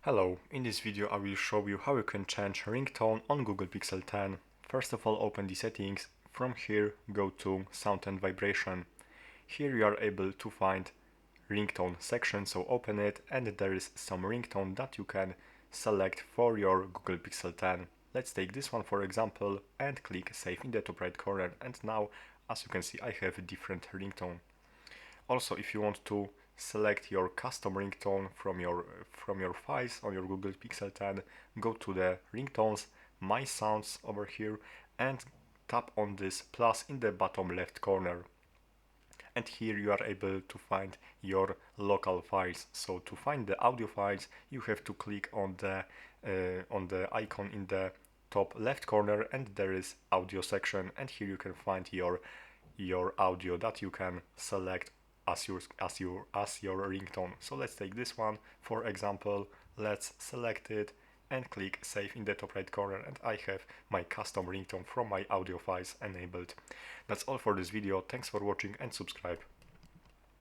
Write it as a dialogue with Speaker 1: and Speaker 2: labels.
Speaker 1: Hello, in this video I will show you how you can change ringtone on Google Pixel 10. First of all, open the settings. From here go to sound and vibration. Here you are able to find ringtone section, so open it and there is some ringtone that you can select for your Google Pixel 10. Let's take this one for example and click save in the top right corner, and now as you can see I have a different ringtone. Also, if you want to select your custom ringtone from your files on your Google Pixel 10, go to the ringtones, my sounds over here, and tap on this plus in the bottom left corner. And here you are able to find your local files. So to find the audio files, you have to click on the icon in the top left corner, and there is audio section, and here you can find your audio that you can select as your ringtone. So let's take this one for example. Let's select it and click save in the top right corner, and I have my custom ringtone from my audio files enabled. That's all for this video. Thanks for watching and subscribe.